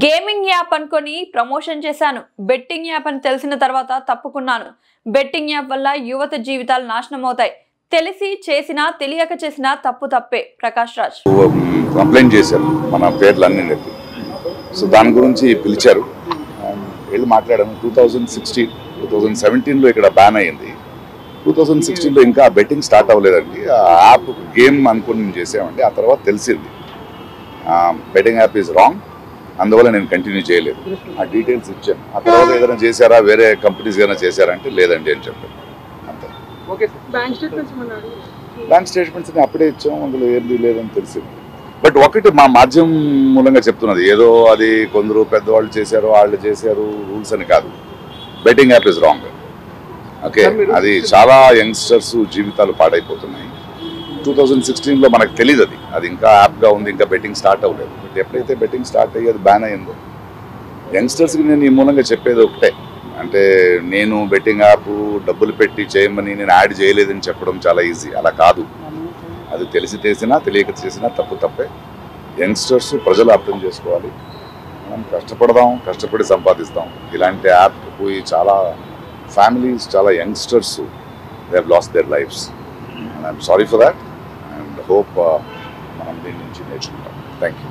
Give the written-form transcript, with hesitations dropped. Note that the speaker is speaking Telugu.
గేమింగ్ యాప్ అనుకొని ప్రమోషన్ చేశాను. బెట్టింగ్ యాప్ అని తెలిసిన తర్వాత తప్పుకున్నాను. బెట్టింగ్ యాప్ వల్ల యువత జీవితాలు నాశనం అవుతాయి. తెలిసి చేసినా తెలియక చేసినా తప్పు తప్పే. ప్రకాష్ రాజ్ కంప్లైంట్ చేశారు మన పేర్లన్నీ నెట్టి. సో దాని గురించి పిలిచారు, వెళ్ళి మాట్లాడాను. 2016 2017లో ఇక్కడ బ్యాన్ అయ్యింది. 2016లో ఇంకా బెట్టింగ్ స్టార్ట్ అవ్వలేదండి. ఆ యాప్ గేమ్ అనుకుని నేను చేసామండి. ఆ తర్వాత తెలిసింది బెట్టింగ్ యాప్ ఈజ్ రాంగ్, అందువల్ల నేను కంటిన్యూ చేయలేదు. ఆ డీటెయిల్స్ ఇచ్చాను. ఆ తర్వాత ఏదైనా చేశారా, వేరే కంపెనీస్ ఏదైనా చేశారంటే లేదండి అని చెప్పాను. అంతే. బ్యాంక్ స్టేట్మెంట్స్ అప్పుడే ఇచ్చాము, అందులో ఏది లేదని తెలిసింది. బట్ ఒకటి మా మాధ్యమం మూలంగా చెప్తున్నది, ఏదో అది కొందరు పెద్దవాళ్ళు చేశారు, వాళ్ళు చేశారు రూల్స్ అని కాదు. Betting app is wrong. Okay, అది చాలా యంగ్స్టర్స్ జీవితాలు పాడైపోతున్నాయి. 2016లో మనకు తెలియదు, అది ఇంకా యాప్గా ఉంది, ఇంకా బెట్టింగ్ స్టార్ట్ అవ్వలేదు. బట్ ఎప్పుడైతే బెట్టింగ్ స్టార్ట్ అయ్యేది బ్యాన్ అయ్యిందో, యంగ్స్టర్స్కి నేను ఈ మూలంగా చెప్పేది ఒకటే, అంటే నేను బెట్టింగ్ యాప్ డబ్బులు పెట్టి చేయమని నేను యాడ్ చేయలేదని చెప్పడం చాలా ఈజీ. అలా కాదు, అది తెలిసి చేసినా తెలియక చేసినా తప్పు తప్పే. యంగ్స్టర్స్ ప్రజలు అర్థం చేసుకోవాలి. మనం కష్టపడదాం, కష్టపడి సంపాదిస్తాం. ఇలాంటి యాప్ పోయి చాలా ఫ్యామిలీస్, చాలా youngsters they have lost there lifes. And I'm sorry for that and hope మనం దీని నుంచి నేర్చుకుంటాం. Thank you.